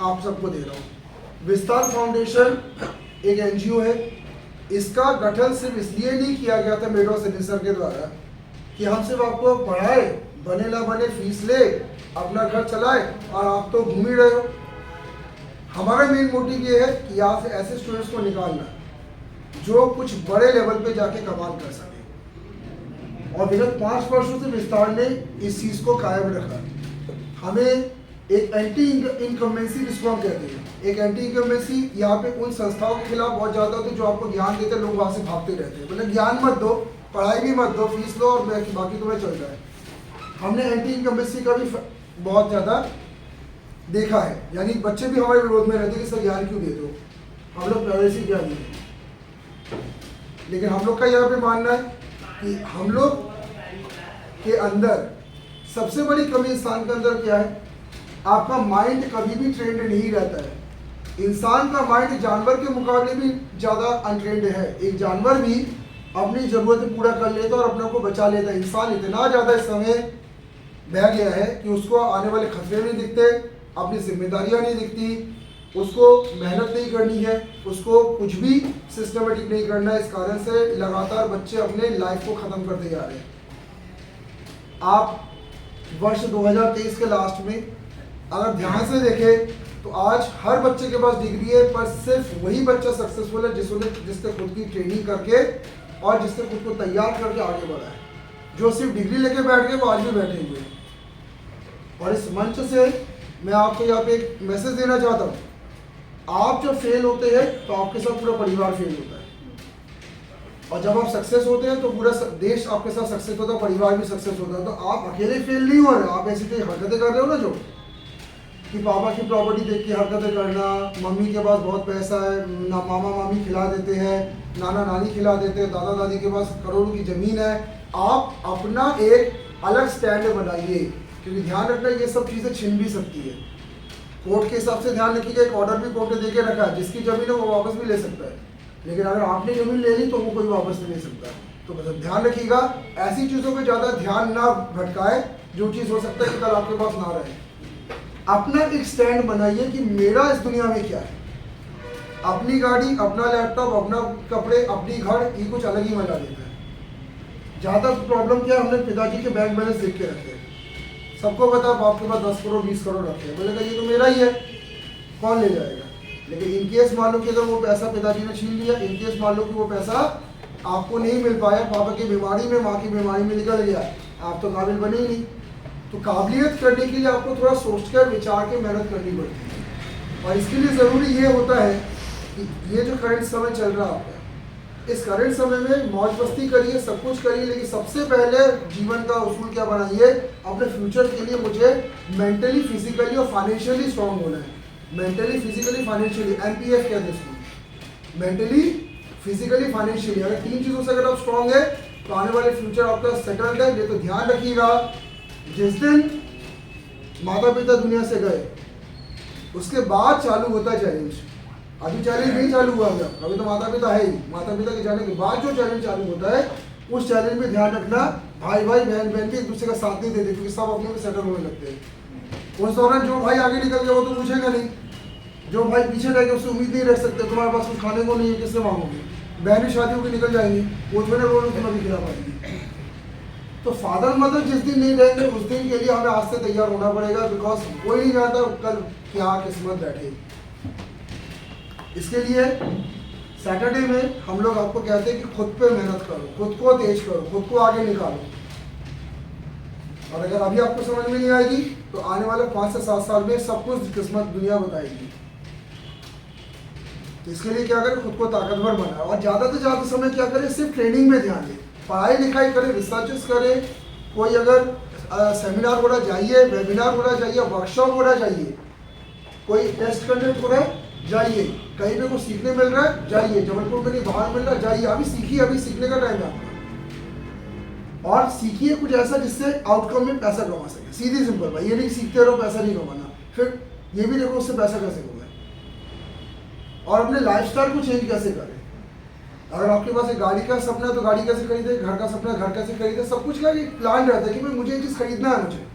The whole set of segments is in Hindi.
आप सबको दे रहा हूँ। विस्तार फाउंडेशन एक एनजीओ है। इसका गठन सिर्फ इसलिए नहीं किया गया था मेडो सनी सर के द्वारा कि हम सिर्फ आपको पढ़ाए, बने ना बने फीस ले, अपना घर चलाए और आप तो घूम ही रहे हो। हमारा मेन मोटिव ये है कि यहाँ से ऐसे स्टूडेंट्स को निकालना जो कुछ बड़े लेवल पे जाके कमाल कर सके। और विगत 5 वर्षों से विस्तार ने इस चीज़ को कायम रखा। हमें एक एंटी इनकम्बेंसी जिसको हम कहते हैं, एक एंटी इनकम्बेंसी यहाँ पे उन संस्थाओं के खिलाफ बहुत ज़्यादा होती है जो आपको ज्ञान देते हैं, लोग वहाँ से भागते रहते हैं। मतलब ज्ञान मत दो, पढ़ाई भी मत दो, फीस लो और बाकी तुम्हें चल रहा है। हमने एंटी इनकम्बेंसी का भी बहुत ज़्यादा देखा है, यानी बच्चे भी हमारे विरोध में रहते हैं कि सर ज्ञान क्यों देते हो, हम लोग प्राइवेसी ज्ञान देते। लेकिन हम लोग का यहाँ पे मानना है कि हम लोग के अंदर सबसे बड़ी कमी इंसान के अंदर क्या है, आपका माइंड कभी भी ट्रेंड नहीं रहता है। इंसान का माइंड जानवर के मुकाबले भी ज़्यादा अनट्रेंड है। एक जानवर भी अपनी ज़रूरतें पूरा कर लेता है और अपने को बचा लेता है। इंसान इतना ज़्यादा इस समय बह गया है कि उसको आने वाले खतरे नहीं दिखते, अपनी जिम्मेदारियां नहीं दिखती, उसको मेहनत नहीं करनी है, उसको कुछ भी सिस्टमेटिक नहीं करना है। इस कारण से लगातार बच्चे अपने लाइफ को ख़त्म करते जा रहे हैं। आप वर्ष 2023 के लास्ट में अगर ध्यान से देखें तो आज हर बच्चे के पास डिग्री है, पर सिर्फ वही बच्चा सक्सेसफुल है जिसने खुद की ट्रेनिंग करके और जिसने खुद को तैयार करके आगे बढ़ा है। जो सिर्फ डिग्री लेके बैठ गए वो आज भी बैठे हुए हैं। और इस मंच से मैं आपको यहाँ पे एक मैसेज देना चाहता हूँ, आप जब फेल होते हैं तो आपके साथ पूरा परिवार फेल होता है, और जब आप सक्सेस होते हैं तो पूरा देश आपके साथ सक्सेस होता है, परिवार भी सक्सेस होता है। तो आप अकेले फेल नहीं हो रहे, आप ऐसी कोई हरकतें कर रहे हो ना जो कि पापा की प्रॉपर्टी देख के हरकतें करना, मम्मी के पास बहुत पैसा है, ना मामा मामी खिला देते हैं, नाना नानी खिला देते हैं, दादा दादी के पास करोड़ों की ज़मीन है। आप अपना एक अलग स्टैंड बनाइए, क्योंकि ध्यान रखना ये सब चीज़ें छिन भी सकती है। कोर्ट के हिसाब से ध्यान रखिएगा, एक ऑर्डर भी कोर्ट ने दे के रखा है, जिसकी ज़मीन है वो वापस भी ले सकता है, लेकिन अगर आपने ज़मीन ले ली तो वो कोई वापस नहीं ले सकता। तो मतलब ध्यान रखिएगा, ऐसी चीज़ों पे ज़्यादा ध्यान ना भटकाए जो चीज़ हो सकता है कि कल आपके पास ना रहे। अपना एक स्टैंड बनाइए कि मेरा इस दुनिया में क्या है। अपनी गाड़ी, अपना लैपटॉप, अपना कपड़े, अपनी घर, ये कुछ अलग ही मजा देता है। ज़्यादा प्रॉब्लम क्या है, हमने पिताजी के बैंक बैलेंस देख के रखे हैं। सबको पता है आपके पास 10 करोड़ 20 करोड़ रखे हैं, बोलेगा ये तो मेरा ही है, कौन ले जाएगा। लेकिन इनकेस मान लो कि अगर वो पैसा पिताजी ने छीन लिया, इनकेस मान लो कि वो पैसा आपको नहीं मिल पाया, पापा की बीमारी में, माँ की बीमारी में निकल गया, आप तो काबिल बने ही नहीं। तो काबिलियत करने के लिए आपको थोड़ा सोच कर विचार के मेहनत करनी पड़ती है। और इसके लिए ज़रूरी ये होता है कि ये जो करंट समय चल रहा है, इस करंट समय में मौज मस्ती करिए, सब कुछ करिए, लेकिन सबसे पहले जीवन का उसूल क्या बनाइए, अपने फ्यूचर के लिए मुझे मेंटली, फिजिकली और फाइनेंशियली स्ट्रांग होना है। मेंटली, फिजिकली, फाइनेंशियली, MPF कहते हैं इसको, मेंटली, फिजिकली, फाइनेंशियली। अगर 3 चीज़ों से अगर आप स्ट्रांग है तो आने वाले फ्यूचर आपका सेटल्ड है। ये तो ध्यान रखिएगा, जिस दिन माता पिता दुनिया से गए उसके बाद चालू होता है चैलेंज। अभी चैलेंज नहीं चालू हुआ है, अभी तो माता पिता है ही। माता पिता के जाने के बाद जो चैलेंज चालू होता है, उस चैलेंज में ध्यान रखना, भाई भाई बहन बहन भी एक दूसरे का साथ नहीं देते, क्योंकि सब अपने में सेटल होने लगते हैं। उस दौरान जो भाई आगे निकल गया वो तो पूछेगा नहीं, जो भाई पीछे रह गए उससे उम्मीद नहीं रख सकते, तुम्हारे पास कुछ खाने को नहीं है, किससे मांगोगे। बहनें शादियों की निकल जाएंगी, वो थोड़े रोड में भी खिला पाएंगी। तो फादर मदर जिस दिन नहीं रहेंगे उस दिन के लिए हमें आज से तैयार होना पड़ेगा, बिकॉज कोई नहीं जानता कल क्या किस्मत बैठे। इसके लिए सैटरडे में हम लोग आपको कहते हैं कि खुद पे मेहनत करो, खुद को तेज करो, खुद को आगे निकालो। और अगर अभी आपको समझ में नहीं आएगी तो आने वाले 5 से 7 साल में सब कुछ किस्मत दुनिया बताएगी। तो इसके लिए क्या करें, खुद को ताकतवर बनाए और ज़्यादा से ज़्यादा समय क्या करें, सिर्फ ट्रेनिंग में ध्यान दें, पढ़ाई लिखाई करें, रिसर्चेस करें। कोई अगर सेमिनार हो रहा जाइए, वेबिनार हो रहा जाइए, वर्कशॉप हो रहा जाइए, कोई टेस्ट कंडक्ट हो रहा है जाइए, कहीं पे कुछ सीखने मिल रहा है जाइए, जबलपुर में नहीं बाहर मिल रहा है जाइए। अभी सीखिए, अभी सीखने का टाइम है आपका। और सीखिए कुछ ऐसा जिससे आउटकम में पैसा कमा सके। सीधी सिंपल भाई, ये नहीं सीखते रहो पैसा नहीं कमाना, फिर ये भी देखो उससे पैसा कैसे कमाए और अपने लाइफस्टाइल को चेंज कैसे करें। अगर आपके पास एक गाड़ी का सपना है तो गाड़ी कैसे खरीदे, घर का सपना घर कैसे खरीदे, सब कुछ का एक प्लान रहता है कि भाई मुझे ये चीज़ खरीदना है, मुझे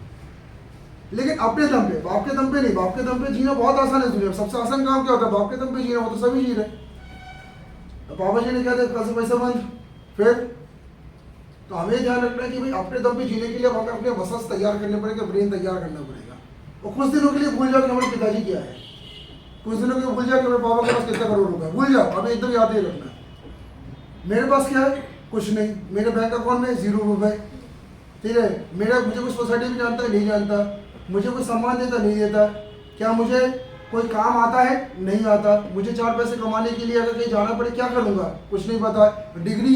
लेकिन अपने दम पे, बाप के दम पे नहीं। बाप के दम पे जीना बहुत आसान है दुनिया में, सबसे आसान काम क्या होता है? बाप के दम पे जीना, वो तो सभी जी रहे। पापा जी ने कहा था कल से पैसा बंद, फिर तो हमें ध्यान रखना है कि भाई अपने दम पे जीने के लिए हमें अपने मसल्स तैयार करने पड़ेंगे, ब्रेन तैयार करना पड़ेगा। और कुछ दिनों के लिए भूल जाओ कि हमारे पिताजी क्या है, कुछ दिनों के लिए भूल जाओ कि मेरे पापा के पास कितना करोड़ रुपए है, भूल जाओ। हमें एकदम याद नहीं रखना मेरे पास क्या है, कुछ नहीं। मेरे बैंक अकाउंट में 0 रुपए, ठीक है। मुझे कोई सोसाइटी में जानता है, नहीं जानता। मुझे कोई सम्मान देता, नहीं देता। क्या मुझे कोई काम आता है, नहीं आता। मुझे 4 पैसे कमाने के लिए अगर कहीं जाना पड़े क्या करूँगा, कुछ नहीं पता। डिग्री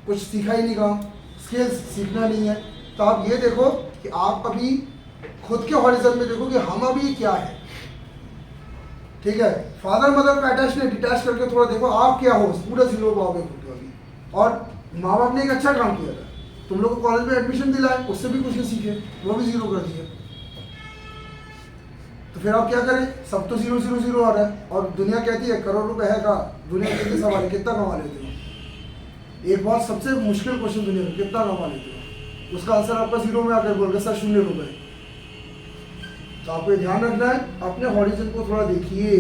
कुछ सीखा ही नहीं, काम स्किल्स सीखना नहीं है। तो आप ये देखो कि आप अभी खुद के हॉरिजन में देखो कि हम अभी क्या है, ठीक है। फादर मदर का अटैच नहीं, डिटैच करके थोड़ा देखो आप क्या हो, पूरा 0 पाओगे खुद को अभी। और माँ बाप ने एक अच्छा काम किया था, तुम लोग को कॉलेज में एडमिशन दिलाए, उससे भी कुछ नहीं सीखे, वो भी 0 कर दिया। तो फिर आप क्या करें, सब तो 0 0 0 आ रहा है। और दुनिया कहती है करोड़ रुपए है का, दुनिया कितने सवाल है, कितना कमा लेते हो? एक बहुत सबसे मुश्किल क्वेश्चन दुनिया में, कितना कमा लेते हो? उसका आंसर आपका 0 में आकर बोल गया सर 0 रुपए। तो आपको ध्यान रखना है, अपने हॉरिजन को थोड़ा देखिए।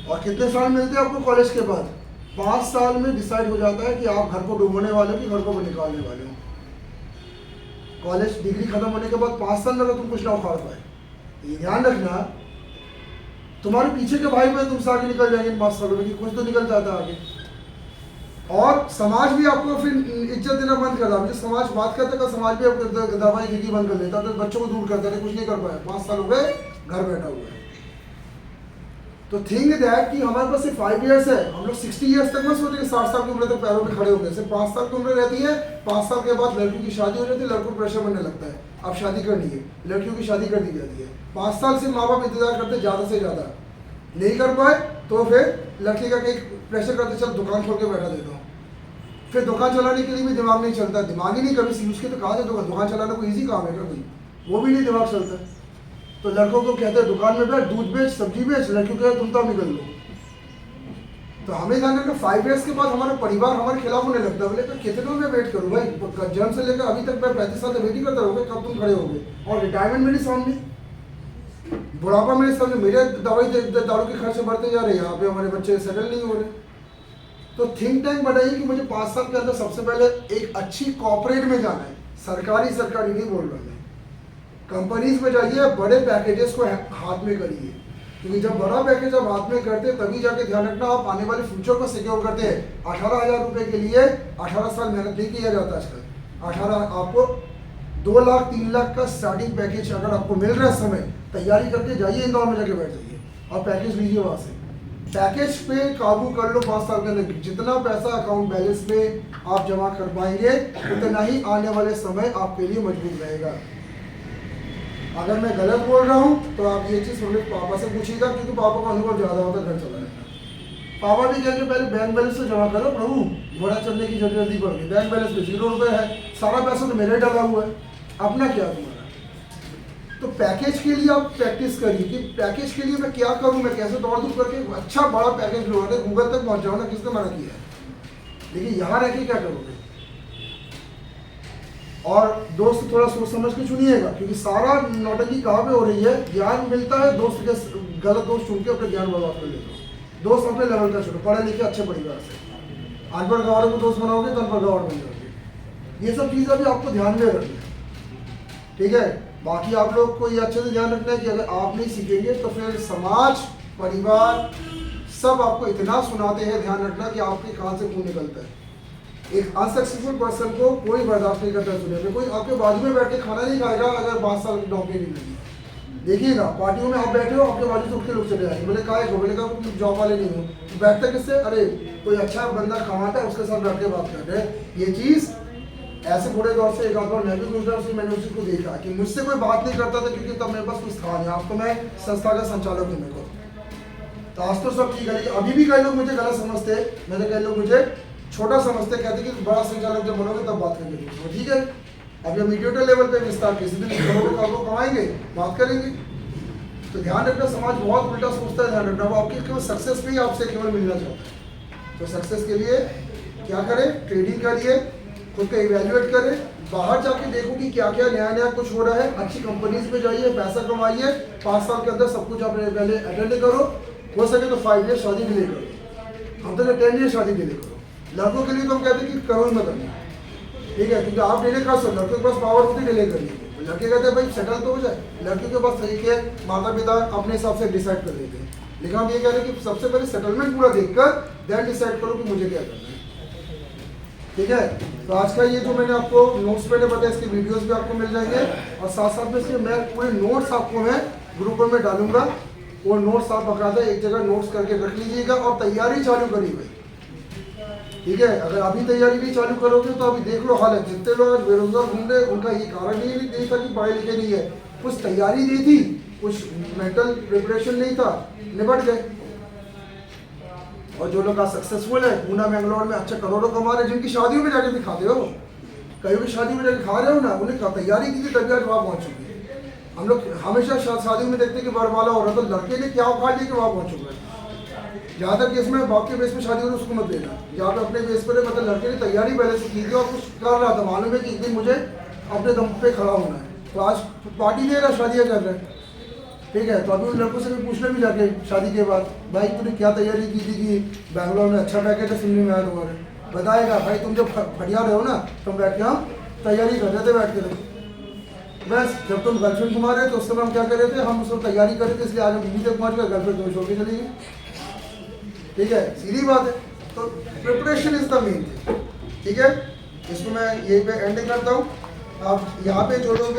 और कितने साल मिलते हैं आपको कॉलेज के बाद? 5 साल में डिसाइड हो जाता है कि आप घर को डुबोने वाले हो कि घर को निकालने वाले हो। कॉलेज डिग्री खत्म होने के बाद 5 साल में अगर तुम कुछ ना उखाड़ पाए, तो ये ध्यान रखना तुम्हारे पीछे के भाई बहन तुमसे आगे निकल जाएंगे 5 सालों में, कि कुछ तो निकल जाता है आगे। और समाज भी आपको फिर इज्जत देना बंद कर देता। समाज बात करता है, समाज भी आपको दवाई खिड़की बंद कर देता, तो बच्चों को दूर करता है, कुछ नहीं कर पाया, 5 साल हो गए घर बैठा हुआ है। तो थिंक दैट कि हमारे पास सिर्फ 5 इयर्स है। हम लोग 60 इयर्स तक मत सोचेंगे 60 साल की उम्र तक पैरों में खड़े हो गए। सिर्फ 5 साल की उम्र रहती है, 5 साल के बाद लड़कियों की शादी हो जाती है, लड़कों को प्रेशर बनने लगता है अब शादी करनी है, लड़कियों की शादी कर दी जाती है। 5 साल से माँ बाप इंतजार करते ज़्यादा से ज़्यादा, नहीं कर पाए तो फिर लड़की का कहीं प्रेशर करते चल दुकान खोल के बैठा देता हूँ। फिर दुकान चलाने के लिए भी दिमाग नहीं चलता, दिमाग ही नहीं कभी यूज के तो कहा जाता दुकान चलाना कोई ईजी काम है क्या कोई, वो भी नहीं दिमाग चलता। तो लड़कों को कहते हैं दुकान में बैठ, दूध बेच, सब्जी बेच, लड़कियों को तुम तो निकल लो। तो हमें ध्यान रखना 5 इयर्स के बाद हमारा परिवार हमारे खिलाफ होने लगता है। बोले तो कितने में वेट करूँ भाई, जन्म से लेकर अभी तक मैं 35 साल वेट ही करता रहोगे, कब तुम खड़े होगे? और रिटायरमेंट मेरे सामने, बुढ़ापा मेरे सामने, मेरे दवाई दारू के खर्चे बढ़ते जा रहे हैं, यहाँ पे हमारे बच्चे सेटल नहीं हो रहे। तो थिंक टैंक बनाइए कि मुझे 5 साल के अंदर सबसे पहले एक अच्छी कॉर्पोरेट में जाना है। सरकारी नहीं बोल रहा मैं, कंपनीज में जाइए, बड़े पैकेजेस को हाथ में करिए, क्योंकि जब बड़ा पैकेज आप हाथ में करते हैं तभी जाके ध्यान रखना आप आने वाले फ्यूचर को सिक्योर करते हैं। 18,000 रुपये के लिए 18 साल मेहनत नहीं किया जाता आजकल। 18 आपको 2 लाख 3 लाख का स्टार्टिंग पैकेज अगर आपको मिल रहा है, समय तैयारी करके जाइए, इंदौर में जाके बैठ जाइए और पैकेज लीजिए वहाँ से। पैकेज पे काबू कर लो 5 साल के अंदर। जितना पैसा अकाउंट बैलेंस में आप जमा कर पाएंगे उतना ही आने वाले समय आपके लिए मजबूत रहेगा। अगर मैं गलत बोल रहा हूँ तो आप ये चीज़ अपने पापा से पूछिएगा, क्योंकि पापा का अनुभव ज़्यादा होता है घर चलाने का। पापा भी कहेंगे पहले बैंक बैलेंस से जमा करो प्रभु, घोड़ा चलने की जल्दी पड़ गई, बैंक बैलेंस में 0 रुपये है, सारा पैसा तो मेरे डाला हुआ है, अपना क्या तुम्हारा। तो पैकेज के लिए आप प्रैक्टिस करिए कि पैकेज के लिए मैं क्या करूँ, मैं कैसे दौड़ दूँ करके अच्छा बड़ा पैकेज लो, गूगल तक पहुँच जाओ ना, किसने मना किया है। लेकिन यहाँ रह के क्या करोगे? और दोस्त थोड़ा सोच समझ के चुनिएगा, क्योंकि सारा नौटंकी कहाँ पे हो रही है, ज्ञान मिलता है दोस्त के गलत दोस्त चुन के अपने ज्ञान बर्बाद कर लेते हो। दोस्त अपने लेवल का चुनो, पढ़े लिखे अच्छे परिवार से। अनपढ़ गवारों को दोस्त बनाओगे तो अनपढ़ गवार बन जाओगे। ये सब चीज़ें भी आपको ध्यान में रखनी है, ठीक है। बाकी आप लोग को ये अच्छे से ध्यान रखना है कि अगर आप नहीं सीखेंगे तो फिर समाज, परिवार सब आपको इतना सुनाते हैं, ध्यान रखना कि आपके कहाँ से खून निकलता है। एक अनसक्सेसफुल पर्सन को कोई बर्दाश्त नहीं करता दुनिया में। कोई आपके बाजू में बैठ के खाना नहीं खाएगा अगर 5 साल की नौकरी नहीं लगी। देखिएगा पार्टियों में आप बैठे हो, आपके बाजू से उठ के लोग चले आएंगे, बोले काहे को, बोले का जॉब वाले नहीं हो, बैठते किससे, अरे कोई अच्छा बंदा कमाता है उसके साथ बैठ के बात कर रहे हैं। ये चीज़ ऐसे बुरे दौर से एक आध बार मैं भी गुजरा, उसमें मैंने उसी को देखा कि मुझसे कोई बात नहीं करता था, क्योंकि तब मेरे पास कुछ था नहीं। अब तो मैं संस्था का संचालक हूँ, मेरे को तो आज तो सब ठीक है। लेकिन अभी भी कई लोग मुझे गलत समझते हैं, मैंने कई लोग मुझे छोटा समझते, कहते कि बड़ा संचालक जब बनोगे तब बात करेंगे। तो ठीक है, अब ये मीडिएटर लेवल पे विस्तार किसी दिन करोड़ों कमाएंगे, बात करेंगे। तो ध्यान रखना, समाज बहुत उल्टा सोचता है, ध्यान रखना। वो आपकी केवल सक्सेस पे ही आपसे केवल मिलना चाहता है। तो सक्सेस के लिए क्या करें, ट्रेडिंग करिए, खुद को इवेल्युएट करें, बाहर जाके देखो कि क्या क्या नया नया कुछ हो रहा है, अच्छी कंपनीज में जाइए, पैसा कमाइए, 5 साल के अंदर सब कुछ आप पहले अटेंड करो, हो सके तो 5 ईयर शादी डिले करो, हम तो 10 ईयर शादी डिले करो। लड़कों के लिए तो हम कहते हैं कि करो ही मत करना, ठीक है, क्योंकि आप डिले कर सकते, लड़कों के पास पावर होती है डिले करने की, लड़के कहते हैं भाई सेटल तो हो जाए, लड़के के पास तरीके है, माता पिता अपने हिसाब से डिसाइड कर लेते हैं, लेकिन हम ये कह रहे हैं कि सबसे पहले सेटलमेंट पूरा देखकर देन डिसाइड करो कि मुझे क्या करना है, ठीक है। तो आज का ये जो मैंने आपको नोट्स मैंने बताया, इसके वीडियोस भी आपको मिल जाएंगे, और साथ साथ में इसके मैं पूरे नोट्स आपको मैं ग्रुप में डालूंगा, वो नोट्स आप बकायदा एक जगह नोट्स करके रख लीजिएगा और तैयारी चालू करिएगा, ठीक है। अगर अभी तैयारी नहीं चालू करोगे तो अभी देख लो हालत, जितने लोग आज बेरोजगार घूम रहे उनका ये कारण ही नहीं था कि पढ़े लिखे नहीं है, कुछ तैयारी नहीं थी, कुछ मेंटल प्रिपरेशन नहीं था, निपट गए। और जो लोग आज सक्सेसफुल है पूना बेंगलोर में अच्छे करोड़ों कमा रहे, जिनकी शादियों में जाके भी खाते हो, कहीं भी शादी में जाके खा रहे हो ना, उन्हें तैयारी की थी तभी आज वहाँ पहुँच चुके हैं। हम लोग हमेशा शादियों में देखते हैं कि बरवाला हो रहा है, तो लड़के ने क्या उखाड़ लिया कि वहाँ पहुँच चुका है। जहाँ तक केस में बाप के बेस पे शादी हो रही उसको मत लेना, जहाँ पे अपने बेस पर मतलब लड़के ने तैयारी पहले से की थी और कुछ कर रहा था, मालूम है कि एक दिन मुझे अपने दम पे खड़ा होना है, तो आज पार्टी दे रहा, शादियाँ कर रहे हैं, ठीक है। तो अभी उन लड़कों से भी पूछना भी जाके शादी के बाद, भाई तूने क्या तैयारी की थी कि बैंगलोर में अच्छा पैकेज है, सुनने में आया तुम्हारे, बताएगा भाई तुम जब बढ़िया रहे हो ना, तुम बैठ के हम तैयारी कर रहे थे बैठ के, बस जब तुम गर्लफ्रेंड घुमा रहे तो उस समय हम क्या कर रहे थे, हम उसको तैयारी कर रहे थे, इसलिए आज हम दिल्ली तक पहुँच गए, गर्लफ्रेंड तुम्हें छोड़ के चली गई, ठीक है, सीधी बात है। तो preparation is the main thing, ठीक है। इसको मैं यहीं पे एंड करता हूँ। आप यहाँ पे जो लोग